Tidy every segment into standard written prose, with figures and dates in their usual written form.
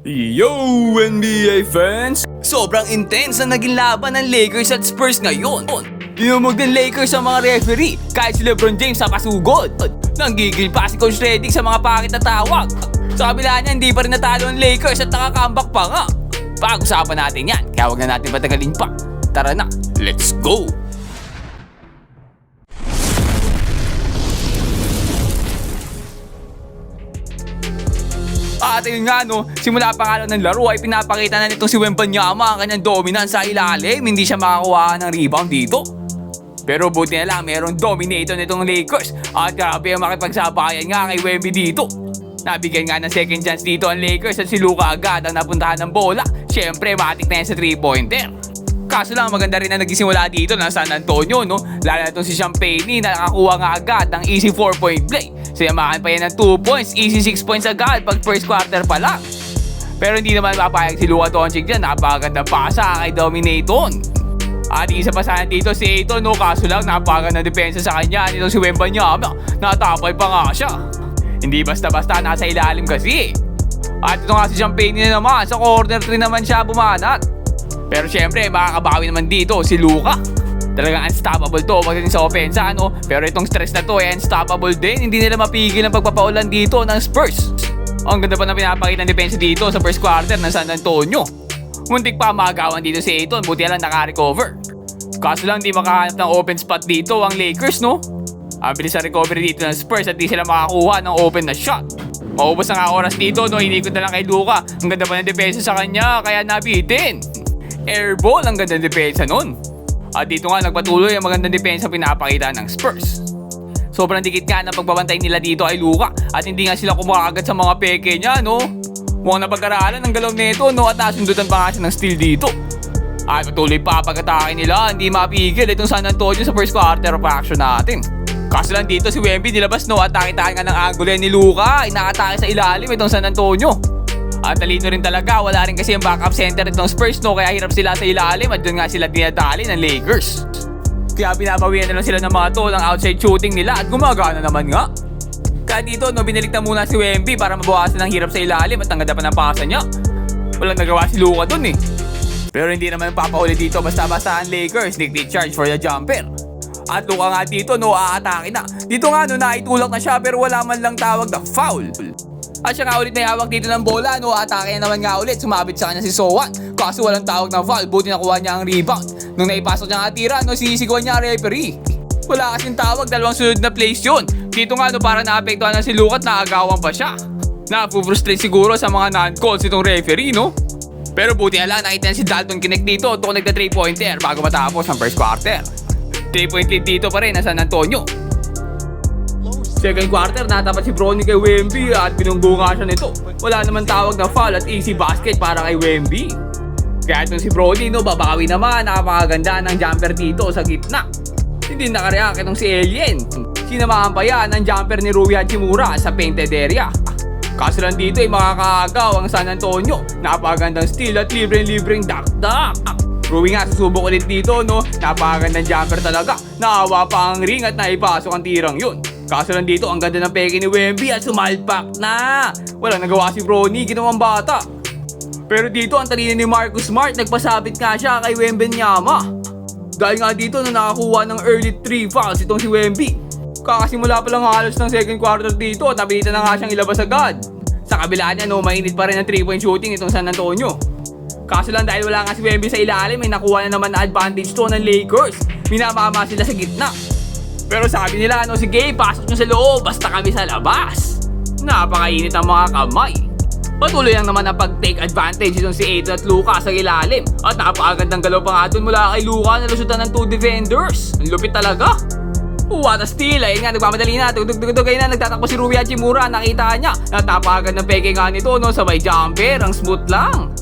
Yo, NBA fans! Sobrang intense na naging laban ng Lakers at Spurs ngayon. Dinumog ng Lakers sa mga referee kahit si LeBron James sa pasugod. Nanggigil pa si Coach Redick sa mga pangit na tawag. Sa kabila niya, hindi pa rin natalo ang Lakers at nakakambak pa nga. Pag-usapan natin yan, kaya huwag na natin patagalin pa. Tara na, let's go! At yun nga simula pa nga ng laro ay pinapakita na nitong si Wembanyama ang kanyang dominance sa ilalim. Hindi siya makakuha ng rebound dito. Pero buti na lang merong dominator nitong Lakers. At grabe ang makipagsabayan nga kay Wemby dito. Nabigyan nga ng second chance dito ang Lakers at si Luka agad ang napuntahan ng bola. Siyempre matik na yan sa 3-pointer. Kaso lang maganda rin na nagsimula dito ng San Antonio lalo na itong si Champagne na nakakuha nga agad ng easy 4-point play. Sinamahan pa yan ng 2 points, easy 6 points agad pag first quarter pa lang. Pero hindi naman papayag si Luka Doncic dyan, napakagandang pasa kay Dominaton. At isa pa sana dito si Ayton kaso lang napakagandang depensa sa kanya nitong si Wembanyama, natapay pa nga siya. Hindi basta-basta nasa ilalim kasi. At ito nga si Champagne na naman, sa corner 3 naman siya bumanat. Pero syempre makakabawi naman dito si Luka. Talagang unstoppable to pagdating sa opensa pero itong stress na to ay unstoppable din. Hindi nila mapigil ang pagpapaulan dito ng Spurs. Ang ganda pa na pinapakita ng depensa dito sa first quarter ng San Antonio. Muntik pa magawan dito si Ayton, buti lang naka-recover. Kaso lang di makahanap ng open spot dito ang Lakers Ang bilis sa recovery dito ng Spurs at di sila makakuha ng open na shot. Maubos na nga oras dito hinikot na lang kay Luka. Ang ganda pa ng depensa sa kanya kaya nabitin. Airball ang ganda ng depensa nun. At dito nga nagpatuloy ang magandang depensa pinapakita ng Spurs. Sobrang dikit nga ng pagbabantay nila dito ay Luka at hindi nga sila kumakagat sa mga peke niya Mukhang napag-aralan ng galaw nito at nasundutan pa nga siya ng steal dito. At patuloy pa pag-atake nila, hindi mapigil itong San Antonio sa first quarter of action natin. Kaso lang dito si Wemby nilabas at nakita nga ng angulo ni Luka, inakatake sa ilalim itong San Antonio. At talino rin talaga, wala rin kasi yung backup center itong Spurs kaya hirap sila sa ilalim at doon nga sila dinadali ng Lakers. Kaya binabawian na lang sila ng mga ng outside shooting nila at gumagana naman nga. Kaya dito binilikta muna si Wemby para mabawasan ng hirap sa ilalim at ang ganda pa ng pasa niya. Walang nagawa si Luka dun Pero hindi naman papaulit dito basta-basta ang Lakers, dictate charge for the jumper. At Luka nga dito aatake na. Dito nga naitulak na siya pero wala man lang tawag na foul. At siya nga ulit na hawak dito ng bola atake na naman nga ulit, sumabit sa kanya si Sowan. Kaso walang tawag ng foul, buti nakuha niya ang rebound. Nung naipasok niya nga tira, sisisigawan niya ang referee. Wala kasing tawag, dalawang sunod na place yun. Dito nga para naapektuhan na si Luka at naagawan pa siya. Napufrustrate siguro sa mga non-calls itong referee Pero buti na lang nakita si Dalton Connect dito to nagda 3-pointer bago matapos ang first quarter. 3-point lead dito pa rin na San Antonio. Second quarter, natapat si Bronny kay Wemby at binunggo nga siya nito. Wala naman tawag na foul at easy basket para kay Wemby. Kaya itong si Bronny babawi naman, napakaganda ng jumper dito sa gitna. Hindi nakareact itong si Alien. Sinamahan pa yan ang jumper ni Rui Hachimura sa painted area. Kaso lang dito makakaagaw ang San Antonio. Napakagandang steal at libreng dakdak. Rui nga susubok ulit dito napakagandang jumper talaga. Naawa pa ang ring at naipasok ang tirang yun. Kaso lang dito ang ganda ng peke ni Wemby at sumalpak na. Walang nagawa si Bronny, ginawang bata. Pero dito ang talino ni Marcus Smart, nagpasabit nga siya kay Wembanyama. Dahil nga dito nakakuha ng early 3 fouls itong si Wemby. Kakasimula pa lang halos ng second quarter dito at napilitan na nga siyang ilabas agad. Sa kabila niya mainit pa rin ang 3-point shooting itong San Antonio. Kaso lang dahil wala nga si Wemby sa ilalim may nakuha na naman na advantage to ng Lakers. Minamama sila sa gitna. Pero sabi nila sige pasok nyo sa loob basta kami sa labas. Napakainit ang mga kamay. Patuloy lang naman ang pag-take advantage itong si Ayton at Luka sa ilalim. At napakagandang galaw pa nga doon mula kay Luka na lusutan ng 2 defenders. Ang lupit talaga. What a steal! Ayun nga, nagmamadali na. Tugtog-tugtog ayun na, nagtatakbo si Rui Hachimura. Nakita niya. Napakagandang peke nga nito sabay jumper. Ang smooth lang.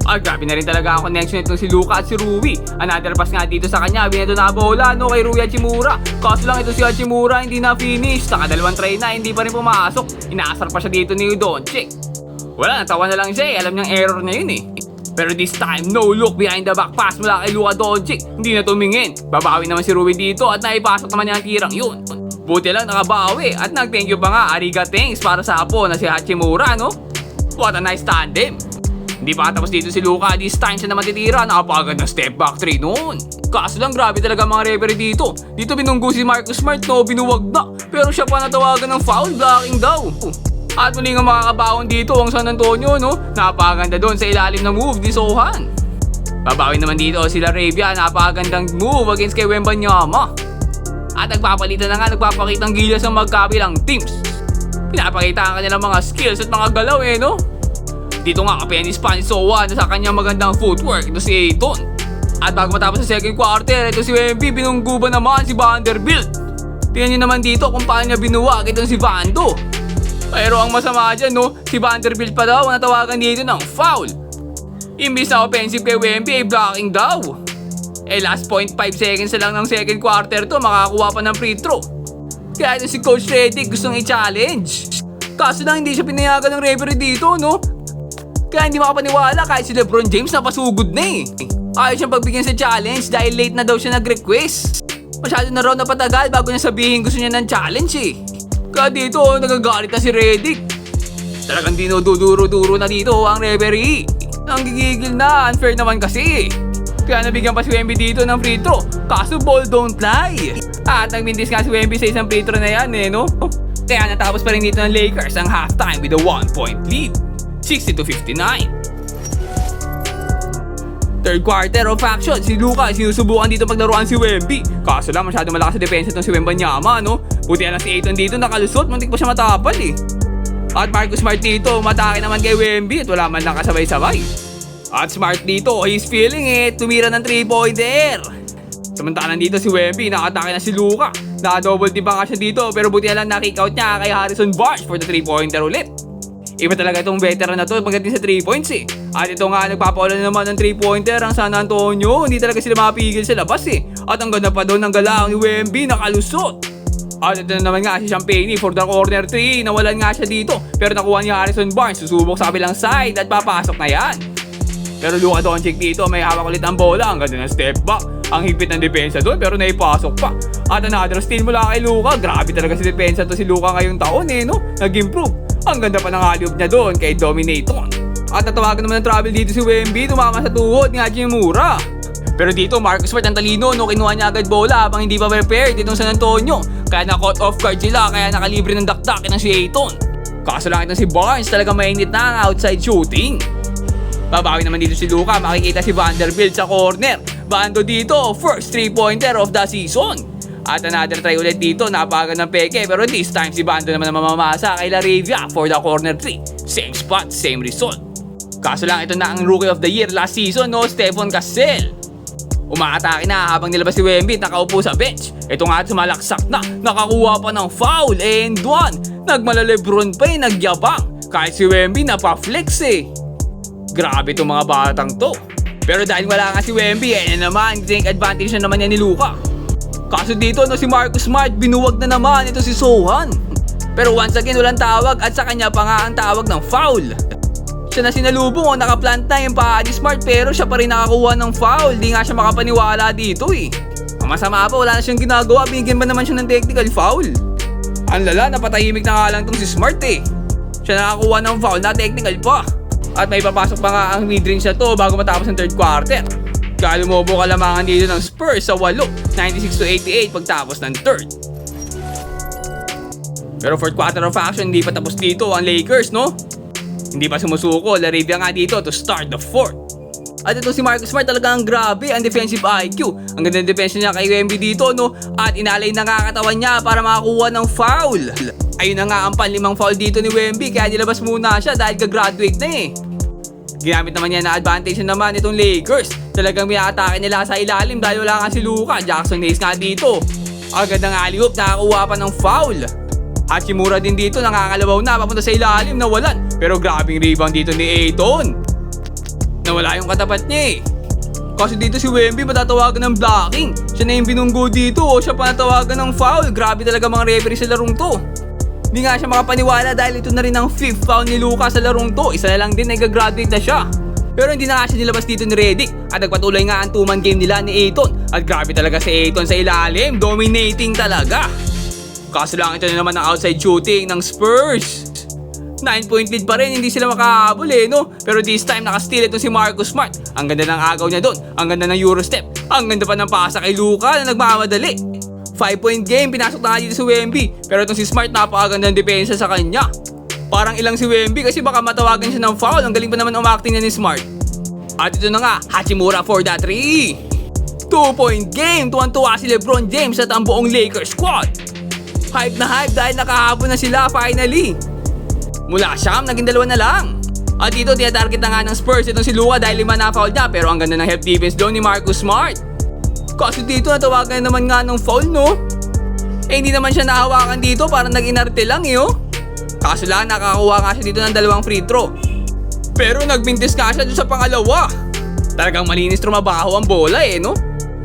At grabe na rin talaga ang connection nitong si Luka at si Rui. Another pass nga dito sa kanya. Binato na bola kay Rui Hachimura. Kaso lang ito si Hachimura hindi na finish. Nakadalawang try na hindi pa rin pumasok. Inaasar pa siya dito ni Doncic. Wala, natawa na lang siya Alam niyang error na yun Pero this time, no look behind the back pass mula kay Luka Doncic. Hindi na tumingin. Babawi naman si Rui dito at naipasok naman niya ang tirang yun. Buti lang nakabawi at nag-thank you pa nga ariga thanks para sa apo na si Hachimura What a nice tandem. Hindi pa tapos dito si Luka, this time siya naman titira, nakapagad ng step back 3 noon. Kaso lang grabe talaga mga referee dito. Dito binunggo si Marcus Smart, no, binuwag na. Pero siya pa natawagan ng foul, blocking daw. At muli nga makakabaon dito ang San Antonio, no? Napakaganda doon sa ilalim ng move ni Sohan. Babawi naman dito sila Arabia, napakagandang move against kay Wembanyama. At nagpapalitan na nga, nagpapakita ang gilas ng magkabilang teams. Pinapakita ang kanilang mga skills at mga galaw no? Dito nga kapenis pa ni Sohan na sa kanyang magandang footwork, ito si Ayton. At bago matapos sa second quarter, ito si Wemby, binunggo ba naman si Vanderbilt. Tingnan nyo naman dito kung paano niya binuwag itong si Vando. Pero ang masama dyan, no, si Vanderbilt pa daw ang natawagan dito ng foul. Imbis na offensive kay Wemby ay blocking daw. Last 0.5 seconds na lang ng second quarter to, makakuha pa ng free throw. Kaya ito si Coach Redick gustong i-challenge. Kaso lang hindi siya pinayagan ng referee dito, no? Kaya hindi makapaniwala kahit si LeBron James napasugod na Ayaw siyang pagbigyan sa challenge dahil late na daw siya nag-request. Masyado na raw napatagal bago niya sabihin gusto niya ng challenge Kaya dito, nagagalit na si Redick. Talagang dinuduro-duro na dito ang referee. Nanggigigil na, unfair naman kasi. Kaya nabigyan pa si Wemby dito ng free throw. Kaso ball don't lie. At nagmintis nga si Wemby sa isang free throw na yan no? Kaya natapos pa rin dito ng Lakers ang halftime with a 1-point lead. 60-59. Third quarter of action, si Luka sinusubukan dito paglaruan si Wemby. Kaso lang masyado malakas sa depensa itong si Wembanyama, no? Buti lang si Ayton dito nakalusot, muntik pa siya matapal At Marcus Smart dito, matake naman kay Wemby at wala man lang kasabay-sabay. At Smart dito, he's feeling it, tumira ng 3-pointer. Samantalang dito si Wemby, nakatake na si Luka. Naka-double tip pa nga siya dito pero buti lang na-kick out niya kay Harrison Barnes for the 3-pointer ulit. Iba talaga itong veteran na to pagdating sa 3 points At ito nga nagpapaulan naman ng 3-pointer ang San Antonio. Hindi talaga sila mapigil sa labas At ang ganda pa doon ng galaw ni Wemby, nakalusot. At ito na naman nga si Champagne for the corner 3. Nawalan nga siya dito pero nakuha ni Harrison Barnes. Susubok sa kabilang side at papasok na yan. Pero Luka Doncic dito may hawak ulit ang bola. Ang ganda ng step back. Ang higpit ng depensa doon pero naipasok pa. At another steal mula kay Luka. Grabe talaga si depensa to si Luka ngayong taon no? Nag-improve. Ang ganda pa ng alley-oop niya doon kay Dominaton. At natawagan naman ng travel dito si Wemby, tumama sa tuhod ni Hachimura. Pero dito Marcus Smart ang talino, no, kinuha niya agad bola habang hindi pa prepared ditong San Antonio. Kaya na-caught off guard sila, kaya nakalibre ng dakdak ng si Ayton. Kaso lang itong si Barnes, talaga mainit na ang outside shooting. Babawi naman dito si Luka, makikita si Vanderbilt sa corner. Bando dito, first 3-pointer of the season. At another try ulit dito, napagan ng peke pero this time si Bando naman ang mamamasa kay Laravia for the corner 3. Same spot, same result. Kaso lang ito na ang Rookie of the Year last season, no, Stephen Cassell. Umaatake na habang nilabas si Wemby, nakaupo sa bench. Ito nga sumalaksak na, nakakuha pa ng foul and 1. Nagmala-Lebron pa nagyabang. Kahit si Wemby napaflex Grabe itong mga batang to. Pero dahil wala nga si Wemby, naman, take advantage na naman yan ni Luka. Kaso dito no, si Marcus Smart, binuwag na naman ito si Sohan. Pero once again walang tawag at sa kanya pa nga ang tawag ng foul. Siya na sinalubong nakaplant na yung paa ni Smart pero siya pa rin nakakuha ng foul. Di nga siya makapaniwala dito Ang masama pa, wala na siyang ginagawa, binigyan ba naman siya ng technical foul. Ang lala, napatahimik na nga lang tong si Smart Siya nakakuha ng foul na technical pa. At may papasok pa nga ang mid-range na to bago matapos ang third quarter. Kaya lumobo kalamangan dito ng Spurs sa 8, 96-88 pagtapos ng third. Pero fourth quarter of action, hindi pa tapos dito ang Lakers, no? Hindi pa sumusuko, Laravia nga dito to start the fourth. At ito si Marcus Smart talaga ang grabe, ang defensive IQ. Ang ganda ng defense niya kay Wemby dito, no? At inalay na katawan niya para makakuha ng foul. Ayun na nga ang panlimang foul dito ni Wemby, kaya nilabas muna siya dahil gagraduate na Ginamit naman niya na advantage naman itong Lakers. Talagang pinakatake nila sa ilalim dahil wala nga si Luka. Jackson Hayes nga dito. Agad ng alley-oop, nakakuha pa ng foul. Hachimura din dito, nakakalabaw na papunta sa ilalim, nawalan. Pero grabing rebound dito ni Ayton. Nawala yung katapat niya Kasi dito si Wemby matatawagan ng blocking. Siya na yung binunggo dito siya pa natawagan ng foul. Grabe talaga mga referee sa larong to. Hindi nga siya makapaniwala dahil ito na rin ang 5th foul ni Luka sa larong to. Isa na lang din nag-graduate na siya. Pero hindi na nga siya nilabas dito ni Redick. At nagpatuloy nga ang 2-man game nila ni Ayton. At grabe talaga si Ayton sa ilalim. Dominating talaga. Kaso lang ito na naman ang outside shooting ng Spurs. 9-point lead pa rin, hindi sila makahabol no? Pero this time, nakasteal ito si Marcus Smart. Ang ganda ng agaw niya doon, ang ganda ng Eurostep, ang ganda pa ng pasa kay Luka na nagmamadali. 5-point game, pinasok na nga dito si Wemby. Pero itong si Smart, napakagandang depensa sa kanya. Parang ilang si Wemby kasi baka matawagan siya ng foul. Ang galing pa naman umakting niya ni Smart. At ito na nga, Hachimura for the 3. 2-point game, tuwan-tuwa si LeBron James at ang buong Lakers squad. Hype na hype dahil nakahabol na sila finally. Mula siyam, naging 2 na lang. At dito, tinatarget na nga ng Spurs itong si Luka dahil 5 na foul niya. Pero ang ganda ng help defense doon ni Marcus Smart. Kasi dito, natawagan naman nga ng foul, no? Hindi naman siya nahawakan dito, parang nag-inarte lang, oh. Kaso lang, nakakuha nga siya dito ng 2 free throw. Pero nagbintis nga siya doon sa pangalawa. Talagang malinis trumabaho ang bola, no?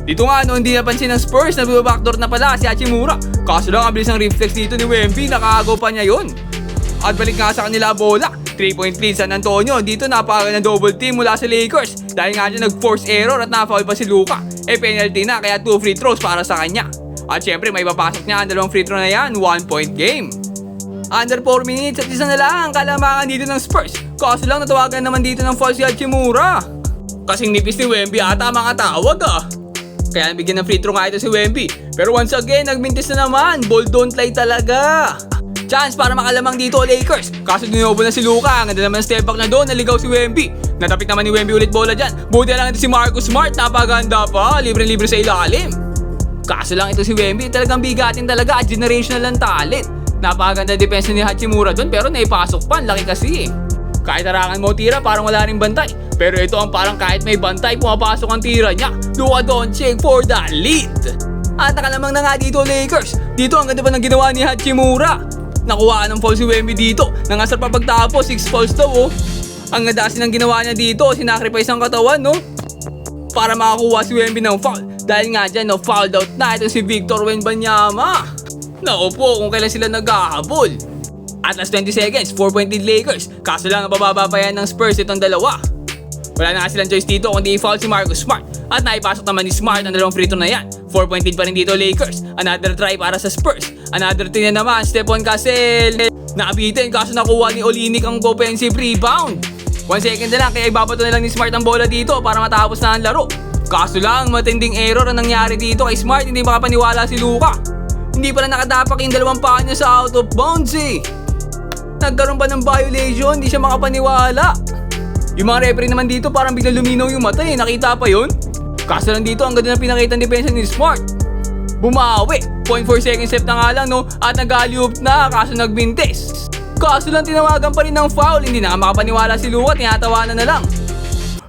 Dito nga, no, hindi napansin ng Spurs na backdoor na pala si Hachimura. Kaso lang, ang bilis ng reflex dito ni Wemby, nakagaw pa niya yun. At balik nga sa kanila bola. 3-point lead San Antonio. Dito napaka ng double team mula sa Lakers. Dahil nga dyan nag-force error at na-foul pa si Luka. Penalty na kaya 2 free throws para sa kanya. At syempre may papasok niya ang 2 free throw na yan. 1-point game. Under 4 minutes at isa na lang kalamangan dito ng Spurs. Kaso lang natawagan naman dito ng foul si Hachimura. Kasing nipis ni Wemby ata mga tawag Kaya nabigyan ng free throw nga ito si Wemby. Pero once again nagmintis na naman. Ball don't lie talaga. Chance para makalamang dito Lakers. Kaso dinobo na si Luka. Ang ganda naman ng step back na doon. Naligaw si Wemby. Natapik naman ni Wemby ulit bola dyan. Buti lang ito si Marcus Smart. Napaganda pa. Libre-libre sa ilalim. Kaso lang ito si Wemby. Talagang bigatin talaga. Generational lang talent. Napaganda depensa ni Hachimura doon. Pero naipasok pa. Laki kasi Kahit harangan mo tira parang wala ring bantay. Pero ito ang parang kahit may bantay pumapasok ang tira niya. Luka Doncic for the lead. At nakalamang na nga dito Lakers. Dito ang ganda pa ng ginawa ni Hachimura. Nakuha ng foul si Wemby dito. Nangasar pa pagtapos, 6 fouls daw Ang ganda kasi ng ginawa niya dito, sinacrifice ang katawan para makakuha si Wemby ng foul. Dahil nga dyan, fouled out na ito si Victor Wembanyama. Naku po, kung kailan sila naghahabol. At last 20 seconds, 4-point lead Lakers. Kaso lang, bababa pa yan ng Spurs itong dalawa. Wala na nga silang choice dito kundi i-foul si Marcus Smart. At naipasok naman ni Smart ang 2 free throw na yan. 4-point lead pa rin dito Lakers. Another try para sa Spurs. Another 3 na naman, Stephon Cassell. Nakabitin kaso nakuha ni Olynyk ang offensive rebound. 1 second na lang kaya ibabato na lang ni Smart ang bola dito para matapos na ang laro. Kaso lang, matinding error ang nangyari dito kay Smart. Hindi makapaniwala si Luka. Hindi pala nakadapak yung 2 paa niya sa out of bounds Nagkaroon pa ng violation, hindi siya makapaniwala. Yung mga referee naman dito parang biglang luminaw yung mata nakita pa yun. Kaso lang dito ang ganda ng pinakita ng depensa ni Smart. Bumawi, 0.4 second step na nga lang at nag-alley-oop na kaso nagbintis. Kaso lang tinawagan pa rin ng foul, hindi na makapaniwala si Luka, tinatawanan na lang.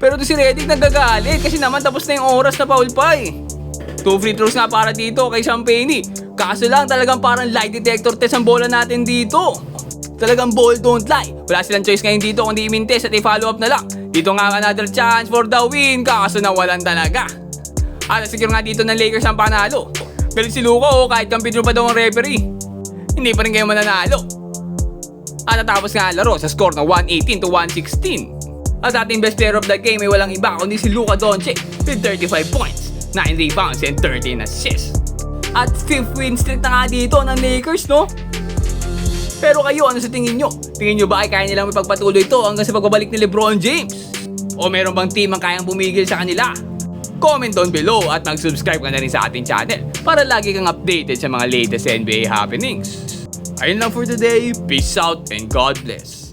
Pero to si Redick nagagalit kasi naman tapos na yung oras na foul pa 2 free throws nga para dito kay Champagne. Kaso lang talagang parang lie detector test ang bola natin dito. Talagang ball don't lie. Wala silang choice ngayon dito kundi i-mintes at i-follow up na lang. Dito nga another chance for the win. Kaso nawalan talaga. At secure nga dito ng Lakers ang panalo. Galing si Luka kahit kampitin pa daw ang referee. Hindi pa rin kayo mananalo. At natapos nga ang laro sa score na 118-116. At ating best player of the game ay walang iba kundi si Luka Doncic with 35 points, 9 rebounds and 13 assists. At 5th win streak na nga dito ng Lakers Pero kayo, ano sa tingin nyo? Tingin nyo ba ay kaya nilang ipagpatuloy ito hanggang sa pagbabalik ni LeBron James? O meron bang team ang kayang pumigil sa kanila? Comment down below at mag-subscribe ka na rin sa ating channel para lagi kang updated sa mga latest NBA happenings. Ayun lang for today. Peace out and God bless.